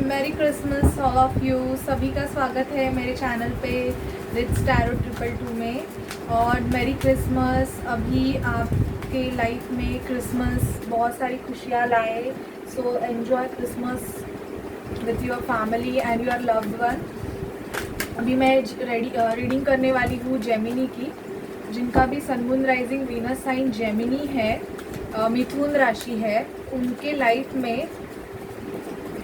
Merry Christmas all of you. सभी का स्वागत है मेरे चैनल पे रिच टैरो 222 में। और मैरी क्रिसमस। अभी आपके लाइफ में क्रिसमस बहुत सारी खुशियाँ लाए। So enjoy Christmas with your family and your loved one. अभी मैं रीडिंग करने वाली हूँ जेमिनी की, जिनका भी sun moon rising Venus sign Gemini है, मिथुन राशि है। उनके लाइफ में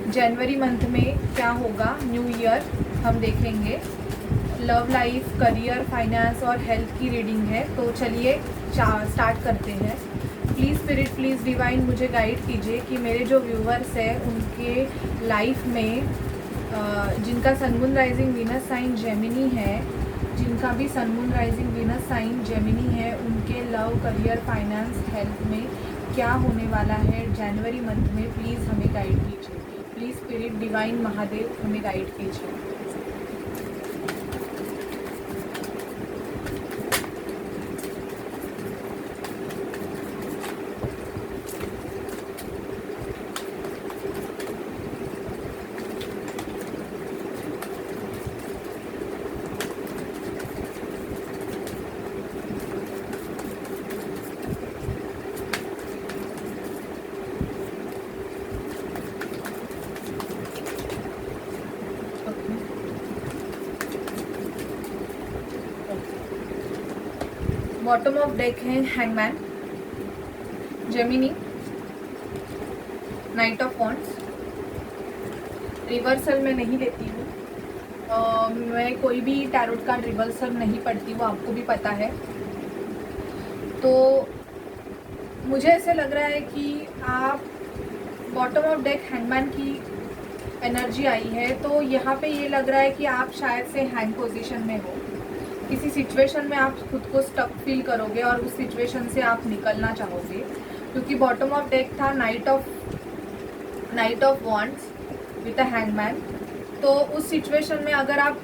जनवरी मंथ में क्या होगा, न्यू ईयर हम देखेंगे। लव लाइफ, करियर, फाइनेंस और हेल्थ की रीडिंग है। तो चलिए स्टार्ट करते हैं। प्लीज़ स्पिरिट, प्लीज़ डिवाइन मुझे गाइड कीजिए कि मेरे जो व्यूवर्स हैं उनके लाइफ में जिनका sun moon rising Venus sign Gemini है, जिनका भी sun moon rising Venus sign Gemini है, उनके लव, करियर, फाइनेंस, हेल्थ में क्या होने वाला है जनवरी मंथ में। प्लीज़ हमें गाइड कीजिए। प्लीज़ स्पिरिट डिवाइन महादेव हमें गाइड कीजिए। बॉटम ऑफ डेक है hangman, Gemini, night of wands. Reversal में नहीं लेती हूँ। मैं कोई भी टैरोट कार्ड रिवर्सल नहीं पढ़ती हूँ, आपको भी पता है। तो मुझे ऐसे लग रहा है कि आप बॉटम ऑफ डेक हैंगमैन की एनर्जी आई है। तो यहाँ पे ये लग रहा है कि आप शायद से हैंग पोजीशन में हो। किसी सिचुएशन में आप खुद को स्टक फील करोगे और उस सिचुएशन से आप निकलना चाहोगे, क्योंकि बॉटम ऑफ डेक था night of wands with a hangman. तो उस सिचुएशन में अगर आप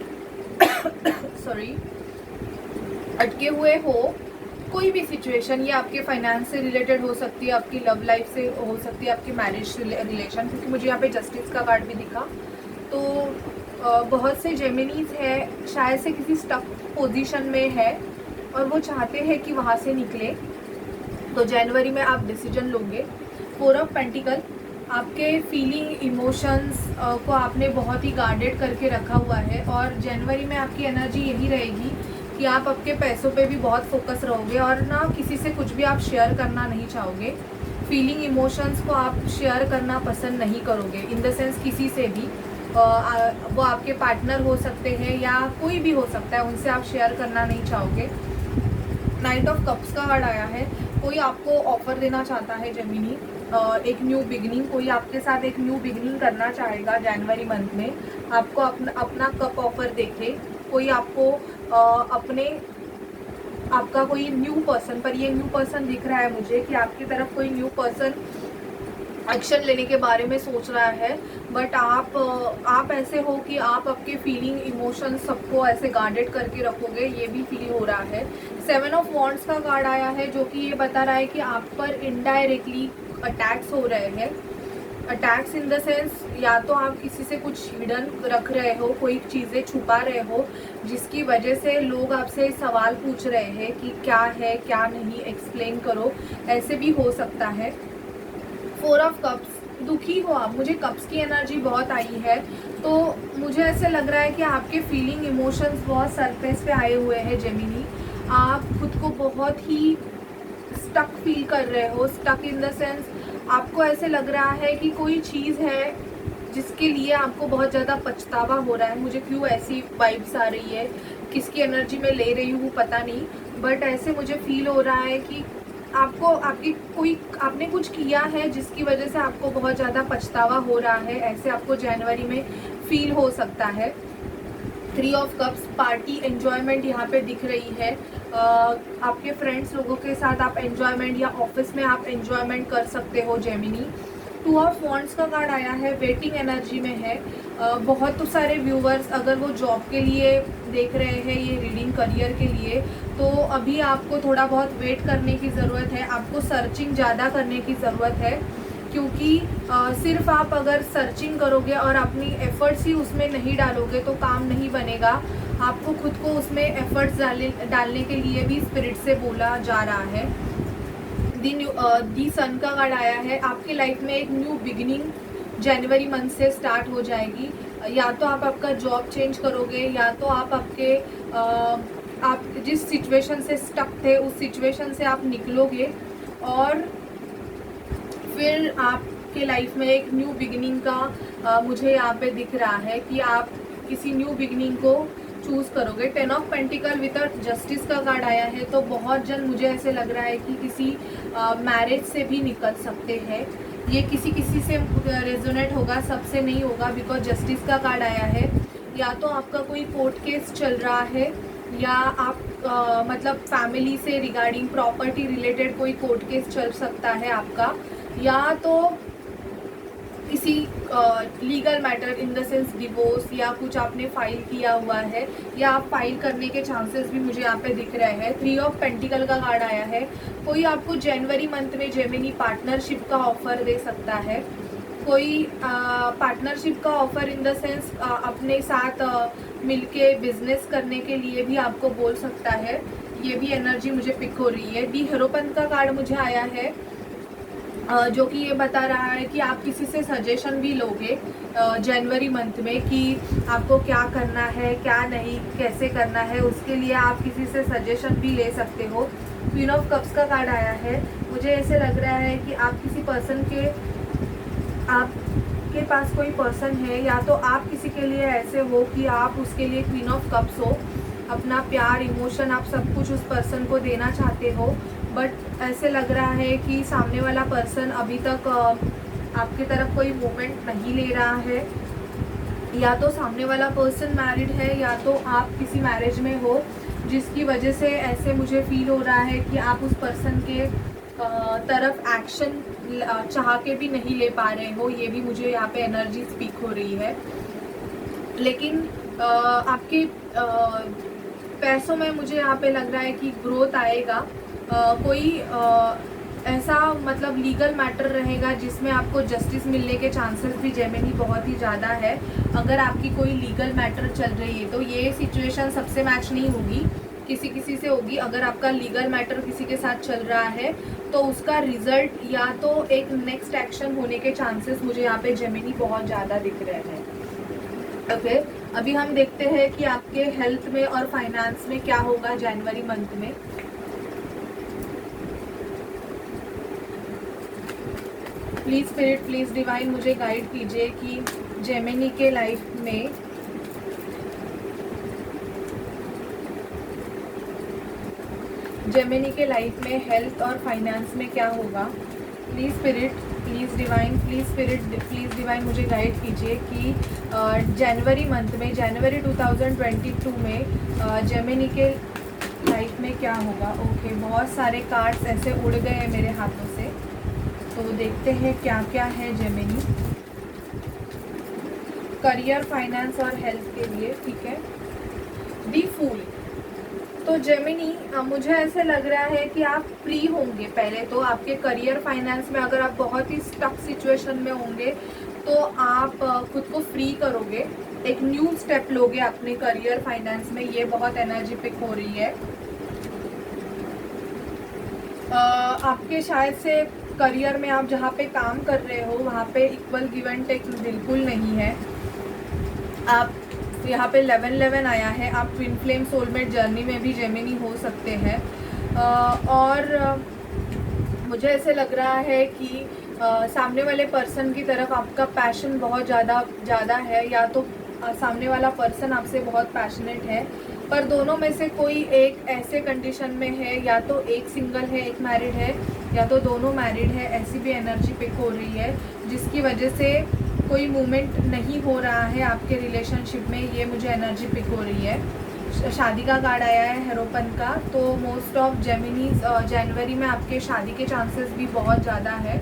अटके हुए हो, कोई भी सिचुएशन, ये आपके फाइनेंस से रिलेटेड हो सकती है, आपकी लव लाइफ से हो सकती है, आपकी मैरिज रिलेशन, क्योंकि मुझे यहाँ पे जस्टिस का कार्ड भी दिखा। तो बहुत से जेमिनीज है, शायद से किसी स्टक पोजीशन में है और वो चाहते हैं कि वहाँ से निकले। तो जनवरी में आप डिसीजन लोगे। 4 ऑफ पेंटिकल, आपके फीलिंग, इमोशंस को आपने बहुत ही गार्डेड करके रखा हुआ है। और जनवरी में आपकी एनर्जी यही रहेगी कि आप आपके पैसों पे भी बहुत फोकस रहोगे और ना किसी से कुछ भी आप शेयर करना नहीं चाहोगे। फीलिंग, इमोशंस को आप शेयर करना पसंद नहीं करोगे, इन द सेंस किसी से भी। वो आपके पार्टनर हो सकते हैं या कोई भी हो सकता है, उनसे आप शेयर करना नहीं चाहोगे। नाइट ऑफ कप्स का कार्ड आया है। कोई आपको ऑफर देना चाहता है जेमिनी, एक न्यू बिगनिंग। कोई आपके साथ एक न्यू बिगनिंग करना चाहेगा जनवरी मंथ में। आपको अपना कप ऑफर देखे। कोई आपको आपका कोई न्यू पर्सन, पर ये न्यू पर्सन दिख रहा है मुझे कि आपकी तरफ कोई न्यू पर्सन एक्शन लेने के बारे में सोच रहा है। बट आप ऐसे हो कि आप आपके फीलिंग, इमोशन सबको ऐसे गार्डेड करके रखोगे, ये भी फील हो रहा है। 7 ऑफ वॉन्ड्स का कार्ड आया है, जो कि ये बता रहा है कि आप पर इनडायरेक्टली अटैक्स हो रहे हैं। अटैक्स इन द सेंस, या तो आप किसी से कुछ हिडन रख रहे हो, कोई चीज़ें छुपा रहे हो, जिसकी वजह से लोग आपसे सवाल पूछ रहे हैं कि क्या है क्या नहीं, एक्सप्लेन करो, ऐसे भी हो सकता है। 4 ऑफ कप्स, दुखी हो आप, मुझे कप्स की एनर्जी बहुत आई है। तो मुझे ऐसे लग रहा है कि आपके फीलिंग, इमोशंस बहुत सरफेस पे आए हुए हैं जेमिनी। आप खुद को बहुत ही स्टक फील कर रहे हो। स्टक इन द सेंस, आपको ऐसे लग रहा है कि कोई चीज़ है जिसके लिए आपको बहुत ज़्यादा पछतावा हो रहा है। मुझे क्यों ऐसी वाइब्स आ रही है, किसकी एनर्जी में ले रही हूँ पता नहीं, बट ऐसे मुझे फील हो रहा है कि आपने कुछ किया है जिसकी वजह से आपको बहुत ज़्यादा पछतावा हो रहा है। ऐसे आपको जनवरी में फील हो सकता है। 3 ऑफ कप्स, पार्टी, एन्जॉयमेंट यहाँ पे दिख रही है। आपके फ्रेंड्स लोगों के साथ आप एन्जॉयमेंट, या ऑफिस में आप एन्जॉयमेंट कर सकते हो जेमिनी। 2 ऑफ वॉन्ड्स का कार्ड आया है, वेटिंग एनर्जी में है। बहुत सारे व्यूवर्स अगर वो जॉब के लिए देख रहे हैं ये रीडिंग, करियर के लिए, तो अभी आपको थोड़ा बहुत वेट करने की ज़रूरत है। आपको सर्चिंग ज़्यादा करने की ज़रूरत है, क्योंकि सिर्फ आप अगर सर्चिंग करोगे और अपनी एफर्ट्स ही उसमें नहीं डालोगे तो काम नहीं बनेगा। आपको खुद को उसमें एफर्ट्स डालने के लिए भी स्पिरिट से बोला जा रहा है। दी सन का कार्ड आया है। आपके लाइफ में एक न्यू बिगिनिंग जनवरी मंथ से स्टार्ट हो जाएगी। या तो आप आपका जॉब चेंज करोगे, या तो आप आपके आप जिस सिचुएशन से स्टक थे उस सिचुएशन से आप निकलोगे और फिर आपके लाइफ में एक न्यू बिगिनिंग का मुझे यहाँ पे दिख रहा है कि आप किसी न्यू बिगिनिंग को चूज़ करोगे। 10 ऑफ पेंटिकल विद जस्टिस का कार्ड आया है। तो बहुत जन मुझे ऐसे लग रहा है कि किसी मैरिज से भी निकल सकते हैं। ये किसी किसी से रेजोनेट होगा, सबसे नहीं होगा, बिकॉज जस्टिस का कार्ड आया है। या तो आपका कोई कोर्ट केस चल रहा है, या आप मतलब फैमिली से रिगार्डिंग प्रॉपर्टी रिलेटेड कोई कोर्ट केस चल सकता है आपका, या तो किसी legal matter in the sense divorce या कुछ आपने फाइल किया हुआ है, या आप फाइल करने के चांसेस भी मुझे यहाँ पे दिख रहे हैं। 3 ऑफ पेंटिकल का कार्ड आया है। कोई आपको जनवरी मंथ में जेमिनी पार्टनरशिप का ऑफर दे सकता है। कोई पार्टनरशिप का ऑफर इन द सेंस अपने साथ मिलके बिजनेस करने के लिए भी आपको बोल सकता है। ये भी एनर्जी मुझे पिक हो रही है। दी हीरोपंथ का कार्ड मुझे आया है, जो कि ये बता रहा है कि आप किसी से सजेशन भी लोगे जनवरी मंथ में कि आपको क्या करना है, क्या नहीं, कैसे करना है, उसके लिए आप किसी से सजेशन भी ले सकते हो। क्वीन ऑफ कप्स का कार्ड आया है। मुझे ऐसे लग रहा है कि आप किसी पर्सन के आपके पास कोई पर्सन है, या तो आप किसी के लिए ऐसे हो कि आप उसके लिए क्वीन ऑफ कप्स हो। अपना प्यार, इमोशन, आप सब कुछ उस पर्सन को देना चाहते हो, बट ऐसे लग रहा है कि सामने वाला पर्सन अभी तक आपकी तरफ कोई मूवमेंट नहीं ले रहा है। या तो सामने वाला पर्सन मैरिड है, या तो आप किसी मैरिज में हो, जिसकी वजह से ऐसे मुझे फील हो रहा है कि आप उस पर्सन के तरफ एक्शन चाह के भी नहीं ले पा रहे हो। ये भी मुझे यहाँ पे एनर्जी स्पीक हो रही है। लेकिन आपके पैसों में मुझे यहाँ पे लग रहा है कि ग्रोथ आएगा। कोई ऐसा मतलब लीगल मैटर रहेगा जिसमें आपको जस्टिस मिलने के चांसेस भी जेमिनी बहुत ही ज़्यादा है। अगर आपकी कोई लीगल मैटर चल रही है तो ये सिचुएशन सबसे मैच नहीं होगी, किसी किसी से होगी। अगर आपका लीगल मैटर किसी के साथ चल रहा है तो उसका रिजल्ट या तो एक नेक्स्ट एक्शन होने के चांसेस मुझे यहाँ पे जेमिनी बहुत ज़्यादा दिख रहे हैं। ओके, अभी हम देखते हैं कि आपके हेल्थ में और फाइनेंस में क्या होगा जनवरी मंथ में। प्लीज़ स्पिरिट, प्लीज़ डिवाइन मुझे गाइड कीजिए कि जेमिनी के लाइफ में हेल्थ और फाइनेंस में क्या होगा। Please spirit, please divine, please spirit, please divine मुझे गाइड कीजिए कि जनवरी मंथ में, जनवरी 2022 में जेमिनी के लाइफ में क्या होगा। ओके, बहुत सारे कार्ड्स ऐसे उड़ गए हैं मेरे हाथों से, तो देखते हैं क्या क्या है जेमिनी करियर, फाइनेंस और हेल्थ के लिए। ठीक है, दी फूल। तो जेमिनी मुझे ऐसे लग रहा है कि आप फ्री होंगे। पहले तो आपके करियर फाइनेंस में अगर आप बहुत ही स्टक सिचुएशन में होंगे तो आप खुद को फ्री करोगे, एक न्यू स्टेप लोगे अपने करियर फाइनेंस में। ये बहुत एनर्जी पिक हो रही है। आपके शायद से करियर में आप जहाँ पे काम कर रहे हो वहाँ पे इक्वल गिव एंड टेक बिल्कुल नहीं है। आप यहाँ पे 11-11 आया है। आप ट्विन फ्लेम सोलमेट जर्नी में भी जेमिनी हो सकते हैं। और मुझे ऐसे लग रहा है कि सामने वाले पर्सन की तरफ आपका पैशन बहुत ज़्यादा है, या तो सामने वाला पर्सन आपसे बहुत पैशनेट है, पर दोनों में से कोई एक ऐसे कंडीशन में है, या तो एक सिंगल है, एक मैरिड है, या तो दोनों मैरिड है। ऐसी भी एनर्जी पिक हो रही है, जिसकी वजह से कोई मूवमेंट नहीं हो रहा है आपके रिलेशनशिप में। ये मुझे एनर्जी पिक हो रही है। शादी का कार्ड आया है हेरोपन का। तो मोस्ट ऑफ जेमिनीज जनवरी में आपके शादी के चांसेस भी बहुत ज़्यादा है।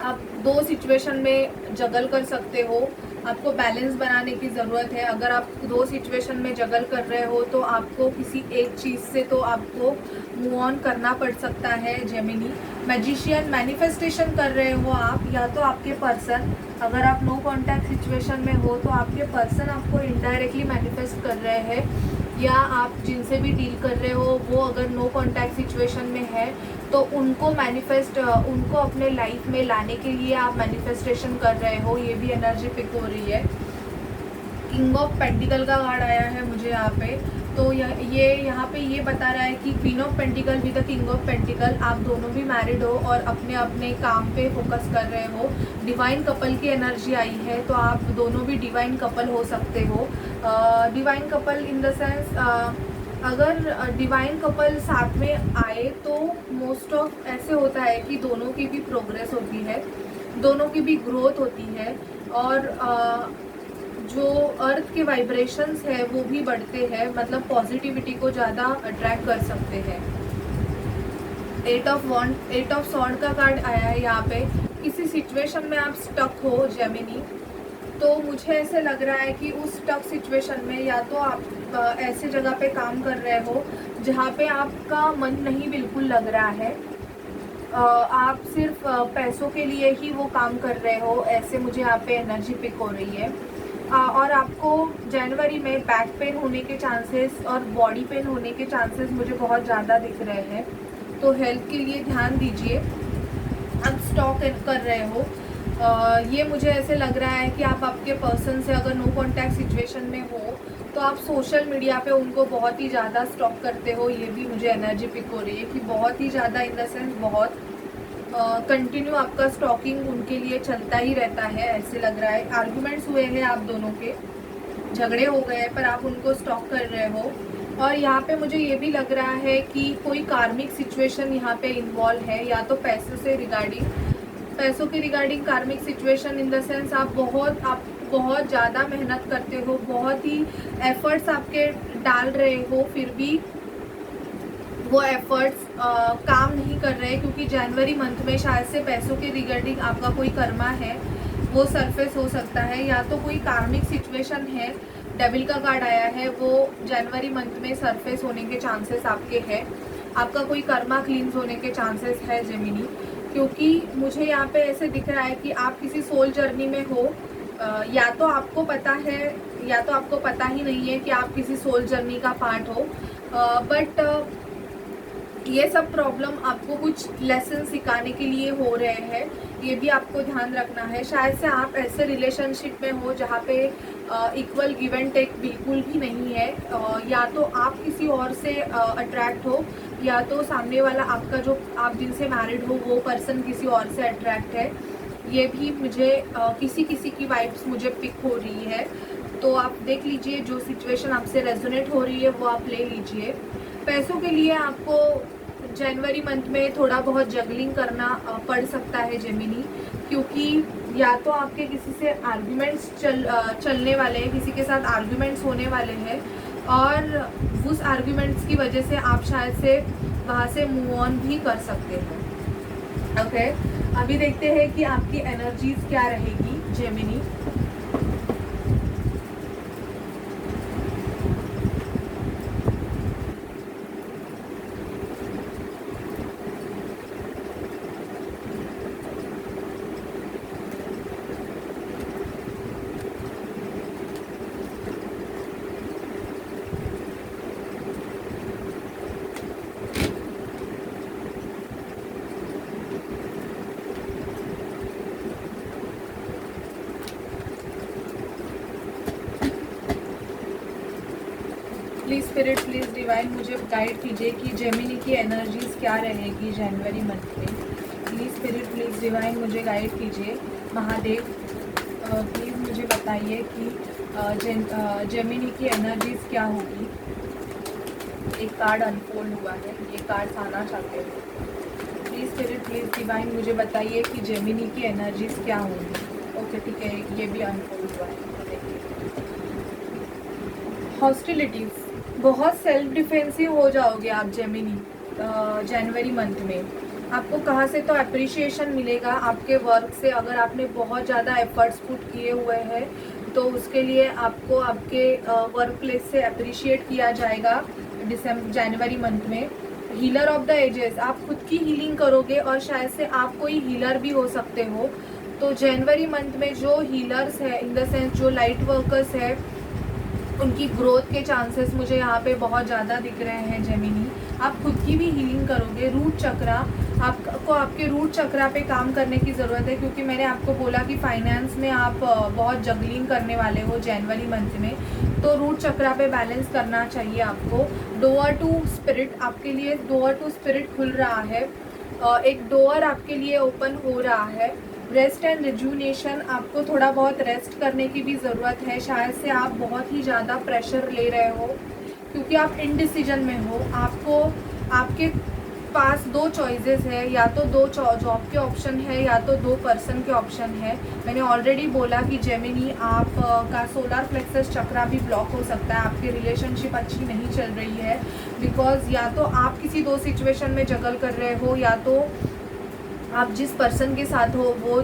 आप दो सिचुएशन में जगल कर सकते हो, आपको बैलेंस बनाने की ज़रूरत है। अगर आप दो सिचुएशन में जगल कर रहे हो तो आपको किसी एक चीज़ से तो आपको मूव ऑन करना पड़ सकता है जेमिनी। मैजिशियन मैनिफेस्टेशन कर रहे हो आप, या तो आपके पर्सन, अगर आप नो कांटेक्ट सिचुएशन में हो तो आपके पर्सन आपको इनडायरेक्टली मैनिफेस्ट कर रहे हैं, या आप जिनसे भी डील कर रहे हो वो अगर नो कांटेक्ट सिचुएशन में है तो उनको उनको अपने लाइफ में लाने के लिए आप मैनिफेस्टेशन कर रहे हो। ये भी एनर्जी पिक हो रही है। किंग ऑफ पेंटिकल का कार्ड आया है मुझे यहाँ पे, तो ये यहाँ पे ये बता रहा है कि queen of pentacle with the king of pentacle, आप दोनों भी मैरिड हो और अपने अपने काम पे फोकस कर रहे हो। डिवाइन कपल की एनर्जी आई है, तो आप दोनों भी डिवाइन कपल हो सकते हो। Divine couple in the sense, अगर डिवाइन कपल साथ में आए तो मोस्ट ऑफ ऐसे होता है कि दोनों की भी प्रोग्रेस होती है, दोनों की भी ग्रोथ होती है, और जो अर्थ के वाइब्रेशंस है वो भी बढ़ते हैं, मतलब पॉजिटिविटी को ज़्यादा अट्रैक्ट कर सकते हैं। एट ऑफ सॉर्ड का कार्ड आया है यहाँ पे। किसी सिचुएशन में आप स्टक हो जेमिनी, तो मुझे ऐसे लग रहा है कि उस स्टक सिचुएशन में या तो आप ऐसे जगह पे काम कर रहे हो जहाँ पे आपका मन नहीं बिल्कुल लग रहा है, आप सिर्फ पैसों के लिए ही वो काम कर रहे हो, ऐसे मुझे यहाँ पे एनर्जी पिक हो रही है। और आपको जनवरी में बैक पेन होने के चांसेस और बॉडी पेन होने के चांसेस मुझे बहुत ज़्यादा दिख रहे हैं, तो हेल्थ के लिए ध्यान दीजिए। आप स्टॉक कर रहे हो, ये मुझे ऐसे लग रहा है कि आप आपके पर्सन से अगर नो कांटेक्ट सिचुएशन में हो तो आप सोशल मीडिया पे उनको बहुत ही ज़्यादा स्टॉक करते हो। ये भी मुझे एनर्जी पिक हो रही है कि बहुत ही ज़्यादा, इन द सेंस बहुत कंटिन्यू आपका स्टॉकिंग उनके लिए चलता ही रहता है, ऐसे लग रहा है। आर्गुमेंट्स हुए हैं आप दोनों के, झगड़े हो गए, पर आप उनको स्टॉक कर रहे हो। और यहाँ पे मुझे ये भी लग रहा है कि कोई कार्मिक सिचुएशन यहाँ पे इन्वॉल्व है, या तो पैसों के रिगार्डिंग कार्मिक सिचुएशन, इन द सेंस आप बहुत ज़्यादा मेहनत करते हो, बहुत ही एफर्ट्स आपके डाल रहे हो, फिर भी वो एफर्ट्स काम नहीं कर रहे, क्योंकि जनवरी मंथ में शायद से पैसों के रिगार्डिंग आपका कोई कर्मा है वो सरफेस हो सकता है, या तो कोई कार्मिक सिचुएशन है। डेविल का कार्ड आया है, वो जनवरी मंथ में सरफेस होने के चांसेस आपके हैं। आपका कोई कर्मा क्लींस होने के चांसेस है जेमिनी, क्योंकि मुझे यहाँ पे ऐसे दिख रहा है कि आप किसी सोल जर्नी में हो, या तो आपको पता है या तो आपको पता ही नहीं है कि आप किसी सोल जर्नी का पार्ट हो, बट ये सब प्रॉब्लम आपको कुछ लेसन सिखाने के लिए हो रहे हैं, ये भी आपको ध्यान रखना है। शायद से आप ऐसे रिलेशनशिप में हो जहाँ पे इक्वल गिव एंड टेक बिल्कुल भी नहीं है, या तो आप किसी और से अट्रैक्ट हो, या तो सामने वाला आपका जो आप जिनसे मैरिड हो वो पर्सन किसी और से अट्रैक्ट है। ये भी मुझे किसी की वाइब्स मुझे पिक हो रही है, तो आप देख लीजिए जो सिचुएशन आपसे रेजोनेट हो रही है वो आप ले लीजिए। पैसों के लिए आपको जनवरी मंथ में थोड़ा बहुत जगलिंग करना पड़ सकता है जेमिनी, क्योंकि या तो आपके किसी से आर्ग्यूमेंट्स चलने वाले हैं, किसी के साथ आर्ग्यूमेंट्स होने वाले हैं, और उस आर्ग्यूमेंट्स की वजह से आप शायद से वहाँ से मूव ऑन भी कर सकते हैं। ओके, अभी देखते हैं कि आपकी एनर्जीज क्या रहेगी Gemini. Please spirit, please divine मुझे गाइड कीजिए कि जेमिनी की एनर्जीज क्या रहेगी जनवरी मंथ में। प्लीज़ स्पिरिट, प्लीज़ डिवाइन मुझे गाइड कीजिए। महादेव प्लीज़ मुझे बताइए कि जेमिनी की एनर्जीज क्या होगी। एक कार्ड अनफोल्ड हुआ है, ये कार्ड आना चाहते हैं। प्लीज़ स्पिरिट, प्लीज़ डिवाइन मुझे बताइए कि जेमिनी की एनर्जीज क्या होंगी। ओके ठीक है, ये भी अनफोल्ड हुआ है। हॉस्टिलिटीज़, बहुत सेल्फ डिफेंसिव हो जाओगे आप जेमिनी जनवरी मंथ में। आपको कहाँ से तो अप्रिशिएशन मिलेगा आपके वर्क से। अगर आपने बहुत ज़्यादा एफर्ट्स पुट किए हुए हैं तो उसके लिए आपको आपके वर्क प्लेस से अप्रिशिएट किया जाएगा जनवरी मंथ में। हीलर ऑफ द एजेस, आप खुद की हीलिंग करोगे और शायद से आप कोई हीलर भी हो सकते हो। तो जनवरी मंथ में जो हीलर्स है, इन द सेंस जो लाइट वर्कर्स है, उनकी ग्रोथ के चांसेस मुझे यहाँ पे बहुत ज़्यादा दिख रहे हैं जेमिनी। आप खुद की भी हीलिंग करोगे। रूट चक्रा, आपको आपके रूट चक्रा पे काम करने की ज़रूरत है, क्योंकि मैंने आपको बोला कि फाइनेंस में आप बहुत जगलिंग करने वाले हो जनवरी मंथ में, तो रूट चक्रा पे बैलेंस करना चाहिए आपको। डोअर टू स्पिरिट, आपके लिए डोअर टू स्पिरिट खुल रहा है, एक डोअर आपके लिए ओपन हो रहा है। रेस्ट एंड रिजुनेशन, आपको थोड़ा बहुत रेस्ट करने की भी ज़रूरत है। शायद से आप बहुत ही ज़्यादा प्रेशर ले रहे हो, क्योंकि आप इनडिसीजन में हो। आपको आपके पास दो चॉइसेस है, या तो दो जॉब के ऑप्शन है, या तो दो पर्सन के ऑप्शन है। मैंने ऑलरेडी बोला कि जेमिनी आप का सोलर प्लेक्सस चक्रा भी ब्लॉक हो सकता है, आपकी रिलेशनशिप अच्छी नहीं चल रही है, बिकॉज या तो आप किसी दो सिचुएशन में जगल कर रहे हो, या तो आप जिस पर्सन के साथ हो वो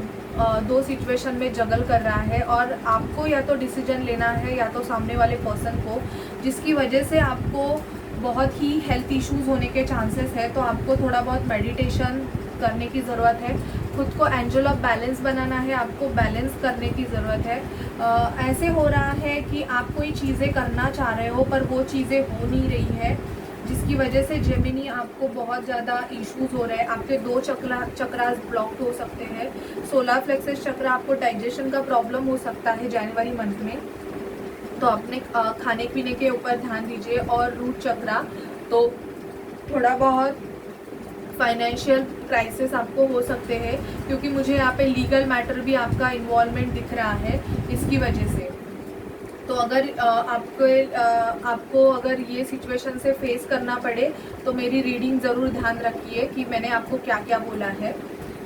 दो सिचुएशन में जगल कर रहा है, और आपको या तो डिसीजन लेना है या तो सामने वाले पर्सन को, जिसकी वजह से आपको बहुत ही हेल्थ इश्यूज होने के चांसेस है। तो आपको थोड़ा बहुत मेडिटेशन करने की ज़रूरत है, खुद को एंजल ऑफ बैलेंस बनाना है, आपको बैलेंस करने की ज़रूरत है। ऐसे हो रहा है कि आप कोई चीज़ें करना चाह रहे हो पर वो चीज़ें हो नहीं रही है, जिसकी वजह से जेमिनी आपको बहुत ज़्यादा इश्यूज हो रहे हैं। आपके दो चक्रास ब्लॉक्ड हो सकते हैं। सोलर प्लेक्सस चक्र, आपको डाइजेशन का प्रॉब्लम हो सकता है जनवरी मंथ में, तो अपने खाने पीने के ऊपर ध्यान दीजिए। और रूट चक्रा, तो थोड़ा बहुत फाइनेंशियल क्राइसिस आपको हो सकते हैं, क्योंकि मुझे यहाँ पे लीगल मैटर भी आपका इन्वॉल्वमेंट दिख रहा है इसकी वजह से। तो अगर आपको अगर ये सिचुएशन से फेस करना पड़े तो मेरी रीडिंग ज़रूर ध्यान रखिए कि मैंने आपको क्या क्या बोला है।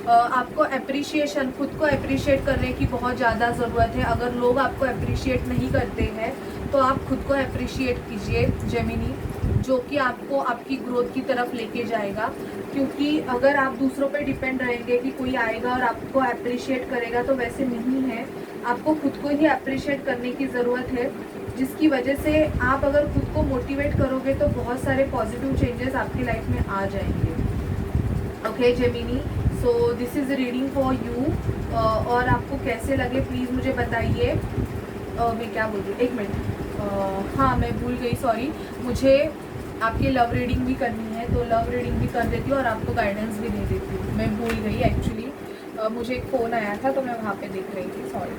आपको अप्रिशिएशन, खुद को अप्रिशिएट करने की बहुत ज़्यादा ज़रूरत है। अगर लोग आपको अप्रिशिएट नहीं करते हैं तो आप खुद को अप्रिशिएट कीजिए जेमिनी, जो कि आपको आपकी ग्रोथ की तरफ लेके जाएगा। क्योंकि अगर आप दूसरों पे डिपेंड रहेंगे कि कोई आएगा और आपको अप्रिशिएट करेगा, तो वैसे नहीं है। आपको खुद को ही अप्रिशिएट करने की ज़रूरत है, जिसकी वजह से आप अगर खुद को मोटिवेट करोगे तो बहुत सारे पॉजिटिव चेंजेस आपकी लाइफ में आ जाएंगे। Okay Gemini, so this is reading for you. और आपको कैसे लगे प्लीज़ मुझे बताइए। मैं क्या बोल रही हूँ, एक मिनट, हाँ मैं भूल गई, सॉरी। मुझे आपकी लव रीडिंग भी करनी है, तो लव रीडिंग भी कर देती हूँ और आपको गाइडेंस भी दे देती हूँ। मैं भूल गई एक्चुअली, मुझे एक फ़ोन आया था तो मैं वहाँ पे देख रही थी, sorry.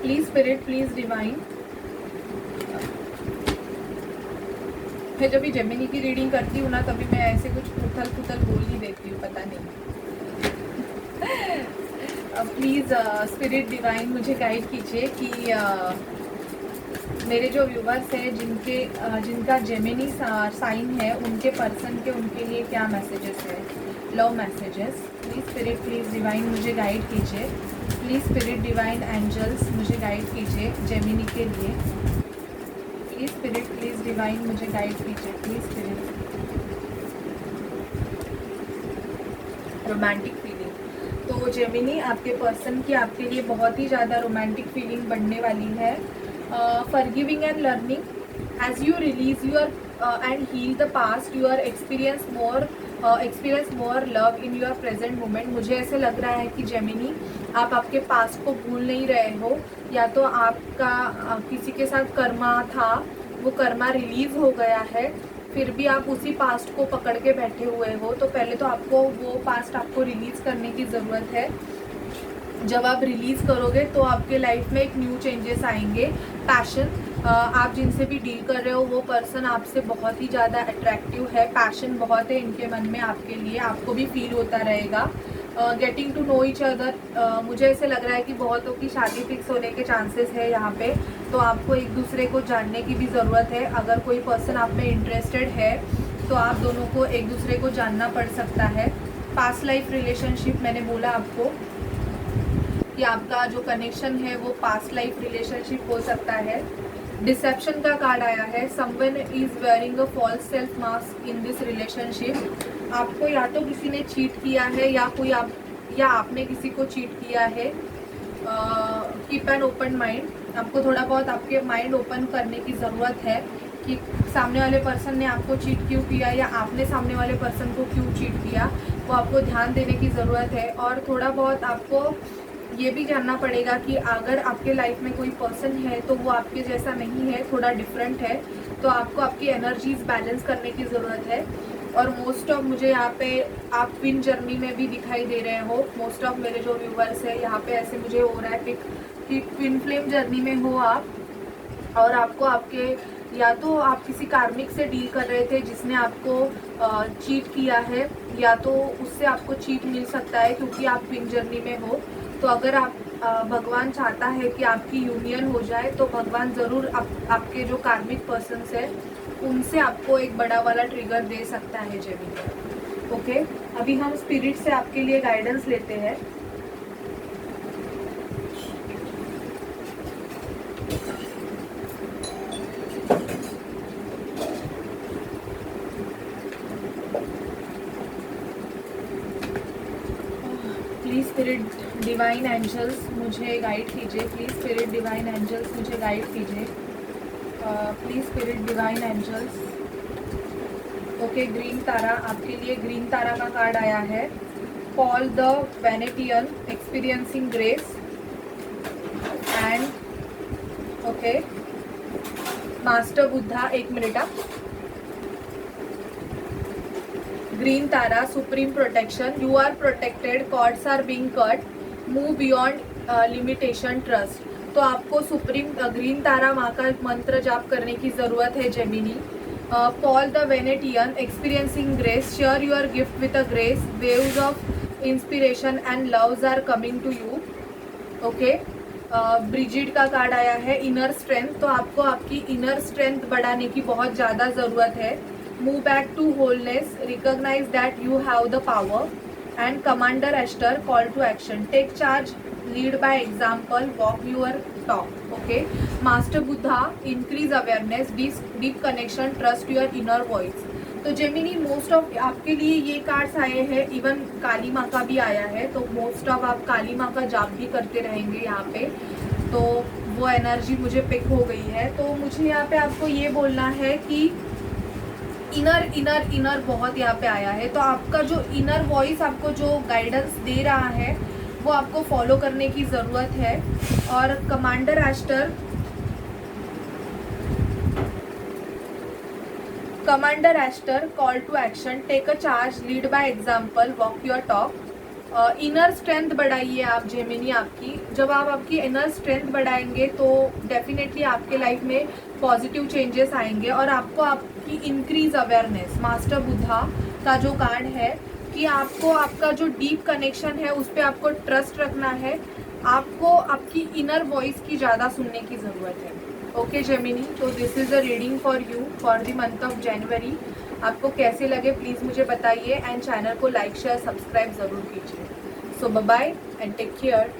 Please spirit, please divine. मैं जब भी जेमिनी की रीडिंग करती हूँ ना, तभी मैं ऐसे कुछ उथल बोल ही देती हूँ, पता नहीं। प्लीज़ स्पिरिट डिवाइन मुझे गाइड कीजिए कि मेरे जो व्यूवर्स हैं जिनका जेमिनी साइन है, उनके पर्सन के, उनके लिए क्या मैसेजेस है, love messages. Please spirit, please divine मुझे गाइड कीजिए। प्लीज़ स्पिरिट डिवाइन एंजल्स मुझे गाइड कीजिए जेमिनी के लिए। प्लीज़ स्पिरिट, प्लीज़ डिवाइन मुझे गाइड कीजिए। Please spirit. रोमांटिक फीलिंग, तो जेमिनी आपके पर्सन की आपके लिए बहुत ही ज़्यादा रोमांटिक फीलिंग बढ़ने वाली है। Forgiving and learning, as you release your and heal the past, you are experience more love in your present moment. मुझे ऐसे लग रहा है कि जेमिनी आप आपके पास्ट को भूल नहीं रहे हो, या तो आपका किसी के साथ कर्मा था, वो कर्मा रिलीज हो गया है, फिर भी आप उसी पास्ट को पकड़ के बैठे हुए हो। तो पहले तो आपको वो पास्ट आपको रिलीज़ करने की ज़रूरत है। जब आप रिलीज़ करोगे तो आपके लाइफ में एक न्यू चेंजेस आएंगे। पैशन, आप जिनसे भी डील कर रहे हो वो पर्सन आपसे बहुत ही ज़्यादा अट्रैक्टिव है, पैशन बहुत है इनके मन में आपके लिए, आपको भी फील होता रहेगा। Getting to know each other, मुझे ऐसे लग रहा है कि बहुतों की शादी फिक्स होने के चांसेस है यहाँ पे, तो आपको एक दूसरे को जानने की भी ज़रूरत है। अगर कोई पर्सन आप में इंटरेस्टेड है तो आप दोनों को एक दूसरे को जानना पड़ सकता है। पास्ट लाइफ रिलेशनशिप, मैंने बोला आपको कि आपका जो कनेक्शन है वो पास्ट लाइफ रिलेशनशिप हो सकता है। डिसेप्शन का कार्ड आया है, someone is wearing a false self mask in this relationship. आपको या तो किसी ने चीट किया है या आपने किसी को चीट किया है। कीप एन ओपन माइंड, आपको थोड़ा बहुत आपके माइंड ओपन करने की ज़रूरत है। कि सामने वाले पर्सन ने आपको चीट क्यों किया या आपने सामने वाले पर्सन को क्यों चीट किया, वो आपको ध्यान देने की ज़रूरत है। और थोड़ा बहुत आपको ये भी जानना पड़ेगा कि अगर आपके लाइफ में कोई पर्सन है तो वो आपके जैसा नहीं है, थोड़ा डिफरेंट है, तो आपको आपकी एनर्जीज बैलेंस करने की ज़रूरत है। और मोस्ट ऑफ मुझे यहाँ पे आप ट्विन जर्नी में भी दिखाई दे रहे हो। मोस्ट ऑफ मेरे जो व्यूवर्स है यहाँ पे ऐसे मुझे हो रहा है पिक कि ट्विन फ्लेम जर्नी में हो आप, और आपको आपके या तो आप किसी कार्मिक से डील कर रहे थे जिसने आपको चीट किया है, या तो उससे आपको चीट मिल सकता है क्योंकि आप ट्विन जर्नी में हो। तो अगर आप भगवान चाहता है कि आपकी यूनियन हो जाए तो भगवान ज़रूर आपके जो कार्मिक पर्सन्स है उनसे आपको एक बड़ा वाला ट्रिगर दे सकता है जेमिनी। ओके, अभी हम स्पिरिट से आपके लिए गाइडेंस लेते हैं। प्लीज़ स्पिरिट डिवाइन एंजल्स मुझे गाइड कीजिए। प्लीज़ स्पिरिट डिवाइन एंजल्स मुझे गाइड कीजिए। Please spirit divine angels. Okay, Green Tara, आपके लिए ग्रीन तारा का कार्ड आया है। Paul the Venetian experiencing grace and okay master Buddha. एक मिनट आप। Green Tara, supreme protection, you are protected, cords are being cut, move beyond limitation, trust. तो आपको supreme green तारा माँ का मंत्र जाप करने की ज़रूरत है Gemini. Paul the Venetian experiencing grace, share your gift with a grace, waves of inspiration and loves are coming to you. Okay, Brigid का कार्ड आया है, इनर स्ट्रेंथ। तो आपको आपकी इनर स्ट्रेंथ बढ़ाने की बहुत ज़्यादा ज़रूरत है। Move back to wholeness, recognise that you have the power and commander aster, call to action, take charge, lead by example, walk your talk. Okay, master Buddha, increase awareness, deep connection, trust your inner voice. तो Gemini most of आपके लिए ये cards आए हैं, even काली माँ का भी आया है। तो मोस्ट ऑफ आप काली माँ का जाप भी करते रहेंगे यहाँ पे, तो वो एनर्जी मुझे पिक हो गई है। तो मुझे यहाँ पे आपको ये बोलना है कि इनर इनर इनर बहुत यहाँ पे आया है। तो आपका जो इनर वॉइस आपको जो गाइडेंस दे रहा है वो आपको फॉलो करने की ज़रूरत है। और commander aster, commander aster, call to action, take a charge, lead by example, walk your talk. Inner strength बढ़ाइए आप जेमिनी आपकी। जब आप आपकी इनर स्ट्रेंथ बढ़ाएंगे तो डेफिनेटली आपके लाइफ में पॉजिटिव चेंजेस आएंगे। और आपको आपकी इंक्रीज अवेयरनेस, मास्टर बुद्धा का जो कार्ड है कि आपको आपका जो डीप कनेक्शन है उस पर आपको ट्रस्ट रखना है। आपको आपकी इनर वॉइस की ज़्यादा सुनने की ज़रूरत है। ओके जेमिनी, तो this is a reading for you for the month of January. आपको कैसे लगे प्लीज़ मुझे बताइए, एंड चैनल को लाइक शेयर सब्सक्राइब ज़रूर कीजिए। So bye bye and take care.